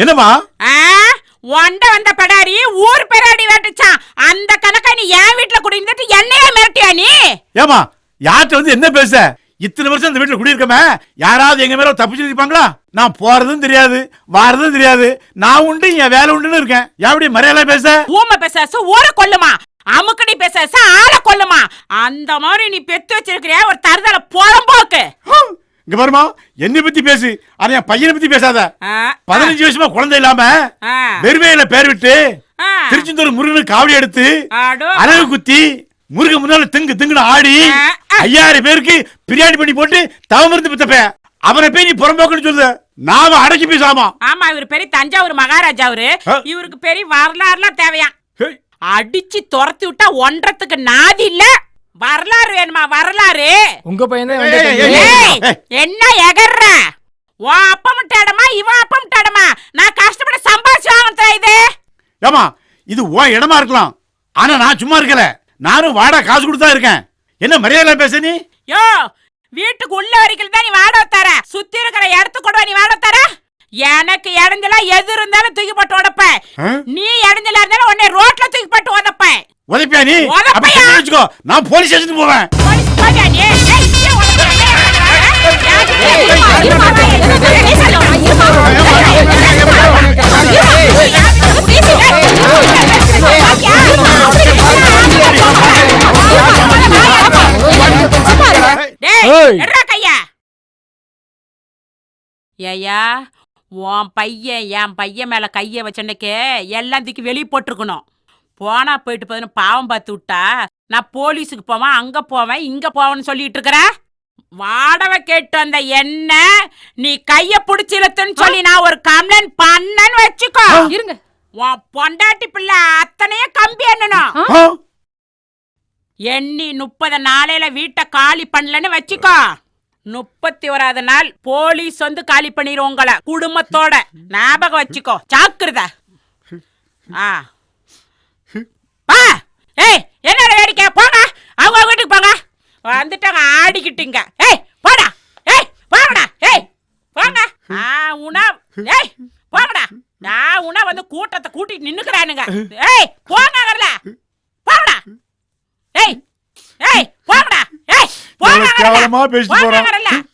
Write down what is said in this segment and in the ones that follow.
என்னமா ஒண்ட வந்த படாரி ஊர் பெராடி வேட்டுச்சான். அந்த கணக்கா நீ என் வீட்டுல குடியிருந்துட்டு என்னையே மிரட்டியா நீ? ஏமா யார்கிட்ட வந்து என்ன பேச? இத்தனை வருஷம் இந்த வீட்டுல குடியிருக்கமே, யாராவது எங்க மேல தப்பு சொல்லிருப்பாங்களா? நான் போறதும் தெரியாது வாரதும் தெரியாது, நான் உண்டு என் வேலை உண்டுன்னு இருக்கேன். எப்படி மரியாதை பேச? ஊமை பேச ஊரை கொல்லுமா, அமுக்கடி பேச ஆளை கொல்லுமா. அந்த மாதிரி நீ பெத்து வச்சிருக்கிறியா ஒரு தருதல புறம்போக்கு. இங்க பாருமா, என்னை பத்தி பேசு, ஆனா என் பையனை பத்தி பேசாத. 15 வருஷமா குழந்தை இல்லாம வெறுமையில பேர் விட்டு திருச்செந்தூர் முருகனுக்கு காவடி எடுத்து அழகு குத்தி முருகன் முன்னால திங்குன்னு ஆடி 5000 பேருக்கு பிரியாணி பண்ணி போட்டு தவமிருந்து பித்தப்ப அவரை போய் நீ புறம்போக்குன்னு சொல்லுத. நாம அடக்கி பேசாமா? ஆமா, இவர் பெரிய தஞ்சாவூர் மகாராஜா. இவருக்கு பெரிய வரலாறுலாம் தேவையா? அடிச்சு துரத்தி விட்டா ஒன்றத்துக்கு நாதி இல்ல. வரலாறு வேணுமா? வரலாறு உங்க பையன் என்ன எகர்ற? உன் அப்பா முட்டாடமா இவன் அப்பா முட்டாடமா? நான் கஷ்டப்பட சம்பாதிச்சு வாங்கினதா இது? ஏமா இது உன் இடமா இருக்கலாம், ஆனா நான் சும்மா இருக்கல. நானும் வாடகை காசு கொடுத்தா இருக்கேன். என்ன மரியாதை பேச நீ? யோ, வீட்டுக்கு உள்ள வரைக்கும் தான் நீ வாடகை தர, சுத்தி இருக்கிற இடத்து கூட நீ வாடகை தர. எனக்கு இடஞ்சல எது இருந்தாலும் தூக்கி போட்டு உடப்ப. நீ இடஞ்சல இருந்தாலும் உன்னை ரோட்ல தூக்கி போட்டு உதப்ப. உதப்பியா நீ? வச்சுக்கோ, நான் போலீஸ் ஸ்டேஷனுக்கு போவேன். ஏயா, உன் பையன் என் பையன் மேல கைய வச்சன்னைக்கு எல்லாம் தூக்கி வெளியே போட்டிருக்கணும். போனா போயிட்டு போதுன்னு பாவம் பார்த்து விட்டா நான் போலீஸுக்கு போவேன், அங்க போவேன், இங்க போவேன்னு சொல்லிட்டு இருக்கிற. வாடகை கேட்டு வந்த என்ன நீ கைய புடிச்சிலத்துன்னு சொல்லி நான் ஒரு கம்ப்ளைண்ட் பண்ணன்னு வச்சுக்கோ. இருங்க, உன் பொண்டாட்டி பிள்ளை அத்தனையே கம்பி என்னணும். எண்ணி 30 நாளையில வீட்டை காலி பண்ணலன்னு வச்சுக்கோ. 31வது நாள் போலீஸ் வந்து காலி பண்ணிரும் உங்களை குடும்பத்தோட. ஞாபகம் வச்சுக்கோ, சாக்குறத. ஏய், என்னோட வேடிக்கை? போங்க, அவங்க வீட்டுக்கு போங்க. வந்துட்டாங்க ஆடிக்கிட்டீங்க. ஏய் போடா, ஏய் போங்கடா, ஏய் போங்க. ஏய் போங்கடா. நான் உணா வந்து கூட்டத்தை கூட்டிட்டு நின்னுக்கிறானுங்க. ஏய் போங்க வரல, போங்கடா. ஏய் ஏய் போங்கடா, ஏய் போங்க. கேவலமா பேசிட்டு போறான்.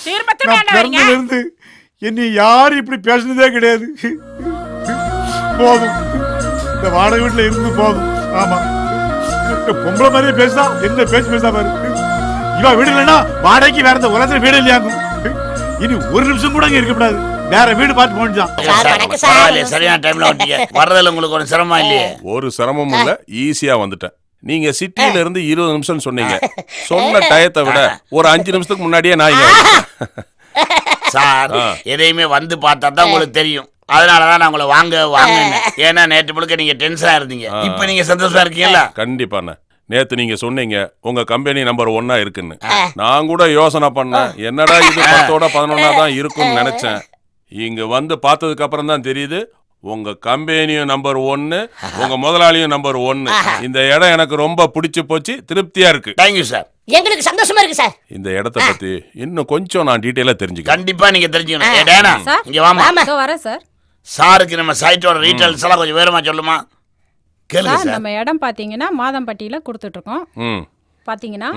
திரும்ப திரும்ப என்ன வரீங்க? இருந்து என்னை யாரும் இப்படி பேசுனதே கிடையாது. போதும், இந்த வாடகை வீட்டுல இருந்து போதும். ஆமா, பொம்பளை மாதிரியே பேசுதா. என்ன பேச்சு பேசா பாரு. இவ வீடு இல்லைன்னா வாடகைக்கு வேற உலகத்துல வீடு இல்லையாக்கும். இனி ஒரு நிமிஷம் கூட அங்க இருக்கக்கூடாது, வேற வீடு பார்த்து போனிச்சான். சரியான டைம்ல வந்துட்டீங்க. வரதுல உங்களுக்கு ஒரு சிரமம் இல்லையே? ஒரு சிரமமும் இல்ல, ஈஸியா வந்துட்டேன். நீங்க சிட்டில இருந்து 20 நிமிஷம் சொன்னீங்க. சொன்ன டயத்தை விட ஒரு 5 நிமிஷத்துக்கு முன்னாடியே நான் சார் எதையுமே வந்து பார்த்தா தான் உங்களுக்கு தெரியும். அதனாலதான் நான் உங்களை வாங்க ஏன்னா நேற்று முழுக்க நீங்க டென்ஷனா இருந்தீங்க. இப்ப நீங்க சந்தோஷமா இருக்கீங்களா? கண்டிப்பாண்ணே. நேத்து நீங்க சொன்னீங்க உங்க கம்பெனி நம்பர் 1 இருக்குன்னு. நான் கூட யோசனை பண்ணேன், என்னடா இது 10ஓட 11 தான் இருக்கும்னு நினைச்சேன். இங்க வந்து பார்த்ததுக்கு அப்புறம் தான் தெரியுது உங்க கம்பெனியும் நம்பர் 1, உங்க முதலாளியும் நம்பர் 1. இந்த இடம் எனக்கு ரொம்ப பிடிச்சு போச்சு, திருப்தியா இருக்கு. Thank you sir. எங்களுக்கு சந்தோஷமா இருக்கு சார். இந்த இடத்தை பத்தி இன்னும் கொஞ்சம் நான் டீடைலா தெரிஞ்சுக்கிறேன். கண்டிப்பா நீங்க தெரிஞ்சுக்கணும். இங்க வாமா. வரேன் சார். சாருக்கு நம்ம சைட்டோட டீடைல்ஸ் எல்லாம் கொஞ்சம் விவரமா சொல்லுமா? கேளுங்க சார். நம்ம இடம் பாத்தீங்கன்னா மாதம்பட்டியில கொடுத்துட்டு இருக்கோம். பாத்தீங்கன்னா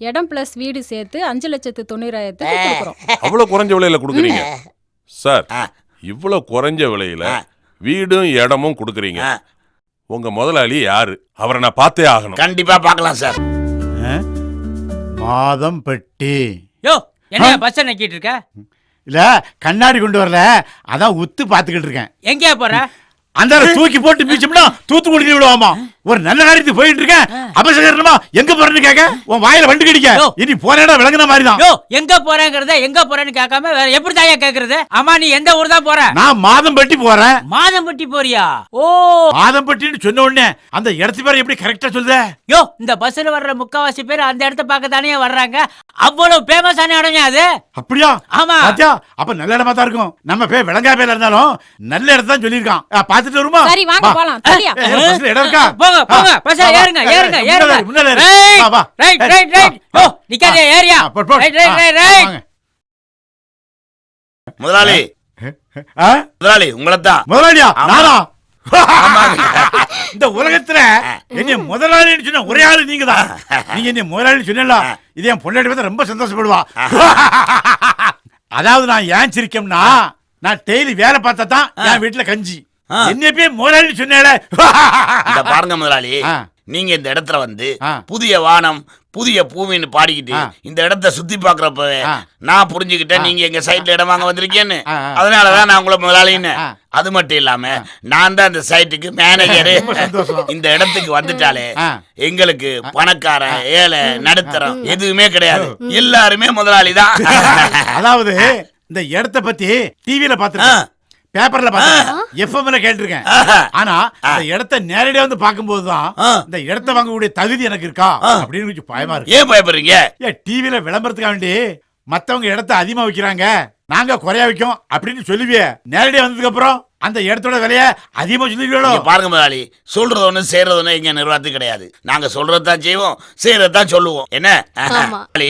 இடம் பிளஸ் வீடு சேர்த்து 5,90,000 கொடுக்குறோம். அவ்வளவு குறைஞ்ச விலையில கொடுக்குறீங்க சார்? இவ்வளவு குறைஞ்ச விலையில வீடும் இடமும் கொடுக்குறீங்க. உங்க முதலாளி யாரு? அவரை நான் பார்த்தே ஆகணும். கண்டிப்பா பார்க்கலாம் சார். மாதம்பட்டி. யோ, என்ன பஸ் நிக்கிட்டு இருக்க? இல்ல, கண்ணாடி கொண்டு வரல, அதான் உத்து பாத்துக்கிட்டு இருக்கேன். எங்கேயா போற? அந்த தூக்கி போட்டு மிச்சம்னா தூத்துக்குடி விடுவாமா. ஒரு நல்ல காரியத்துக்கு போயிட்டு இருக்கேன், அபசகரமா எங்க போறேன்னு கேட்க உன் வாயில வண்டு கடிக்க. இனி போறேடா விளங்குன மாதிரி தான். யோ, எங்க போறேங்கறத எங்க போறேன்னு கேட்காம வேற எப்படி தாயா கேக்குறது? அம்மா நீ எந்த ஊர் தான் போற? நான் மாதம்பட்டி போறேன். மாதம்பட்டி போறியா? ஓ, மாதம்பட்டின்னு சொன்ன உடனே அந்த இடத்து பேர் எப்படி கரெக்டா சொல்லுத? யோ, இந்த பஸ்ல வர்ற முக்காவாசி பேர் அந்த இடத்தை பார்க்க தானே வர்றாங்க. அவ்வளவு ஃபேமஸான இடம் அது. அப்படியா? ஆமா. பாத்தியா, அப்ப நல்ல இடமா தான் இருக்கும். நம்ம பேர் விளங்கா பேர்ல இருந்தாலும் நல்ல இடத்தை தான் சொல்லிருக்கான். பாத்துட்டு வருமா? சரி வாங்க போலாம். சரியா? பஸ்ல இடம் இருக்கா? போங்க போங்க, பஸ்ல ஏறுங்க ஏறுங்க ஏறுங்க. வா வா. Right right right. யோ, நிக்காதே, area. Right right right right. முதலாளி ஆ? முதலாளி உங்களைத்தான். முதலாளியா ஆமா. நானா ஆமாங்க. இந்த உலகத்துல என்னை முதலாளின்னு சொன்ன ஒரே ஆளு நீங்க தான். நீங்க என்னை முதலாளின்னு சொன்னீங்களா, இது என் பொண்டாட்டி பார்த்தா ரொம்ப சந்தோஷப்படுவா. அதாவது நான் ஏன் சிரிக்கம்னா, நான் டெய்லி வேலை பார்த்தா தான் என் வீட்டுல கஞ்சி. என்ன போய் முதலாளின்னு சொன்னேல. இந்த பாருங்க முதலாளி, ஆ. நீங்க இந்த இடத்துல வந்து ஆ. புதிய வானம் புதிய பூமின்னு பாடிக்கிட்டு இந்த இடத்த சுத்தி பாக்குறப்பவே நான் புரிஞ்சுக்கிட்டேன் நீங்க எங்க சைட்ல இடம் வாங்க வந்திருக்கேன்னு. அதனாலதான் நான் உங்களை முதலாளின்னு. அது மட்டும் இல்லாம நான் தான் இந்த சைட்டுக்கு மேனேஜரு. இந்த இடத்துக்கு வந்துட்டாலே எங்களுக்கு பணக்கார ஏழை நடுத்தரம் எதுவுமே கிடையாது, எல்லாருமே முதலாளி தான். அதாவது இந்த இடத்த பத்தி டிவில பாத்துருக்கேன், பேப்பர்ல பாத்துருக்கேன், எஃப்எம்ல கேட்டிருக்கேன். ஆனா இந்த இடத்த நேரடியா வந்து பாக்கும்போதுதான் இந்த இடத்த வாங்கக்கூடிய தகுதி எனக்கு இருக்கா அப்படின்னு கொஞ்சம் பயமா இருக்கு. ஏன் பயப்படுறீங்க? டிவில விளம்பரத்துக்காக வேண்டி மத்தவங்க இடத்த அதிகமா வைக்கிறாங்க, நாங்க குறையா வைக்கும் அப்படின்னு சொல்லுவியே, நேரடியா வந்ததுக்கு அப்புறம் அந்த இடத்தோட விலைய அதிகமா சொல்லுவீங்களோ? பாருங்க முதலாளி, சொல்றது ஒண்ணு செய்யறது ஒண்ணு எங்க நிர்வாகத்துக்கு கிடையாது. நாங்க சொல்றதுதான் செய்வோம், செய்யறதுதான் சொல்லுவோம். என்ன முதலாளி,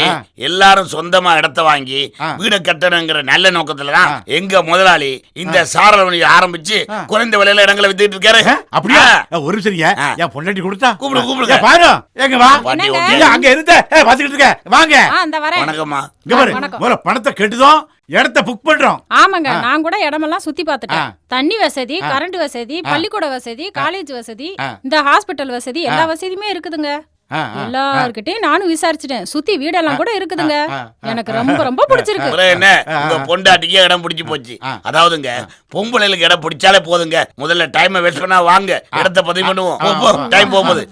எல்லாரும் சொந்தமா இடத்த வாங்கி வீட கட்டணுங்கிற நல்ல நோக்கத்துலதான் எங்க முதலாளி இந்த சாரல் ஆரம்பிச்சு குறைந்த விலையில இடங்களை வித்துட்டு இருக்காரு. அப்படியா? ஒரு சரியா என் பொண்டாட்டி கொடுத்தா கூப்பிடு கூப்பிடுங்க. பாரு எங்க வா, பாட்டி, என்னங்க? ஓகே. இல்ல, அங்க இருந்த பாத்துக்கிட்டு இருக்க, வாங்க. அந்த வரேன். வணக்கம்மா. இங்க பாரு, வணக்கம். முதல்ல பணத்தை கெட்டுதோம், இடத்த புக் பண்றோம். ஆமாங்க, நான் கூட இடமெல்லாம் சுத்தி பார்த்துட்டேன். தண்ணி வசதி, கரண்ட் வசதி, பள்ளிக்கூட வசதி, காலேஜ் வசதி, இந்த ஹாஸ்பிட்டல் வசதி, எல்லா வசதியுமே இருக்குதுங்க. எல்லார்கிட்டயும் நானும் விசாரிச்சுட்டேன், சுத்தி வீடெல்லாம் கூட இருக்குதுங்க. எனக்கு ரொம்ப ரொம்ப பிடிச்சிருக்கு. அப்புறம் என்ன, உங்க பொண்டாட்டிக்கு இடம் பிடிச்சு போச்சு. அதாவதுங்க பொம்பளைகளுக்கு இடம் பிடிச்சாலே போதுங்க. முதல்ல டைம் வேஸ்ட் பண்ணா வாங்க, இடத்த பதிவு பண்ணுவோம். டைம் போகும்போது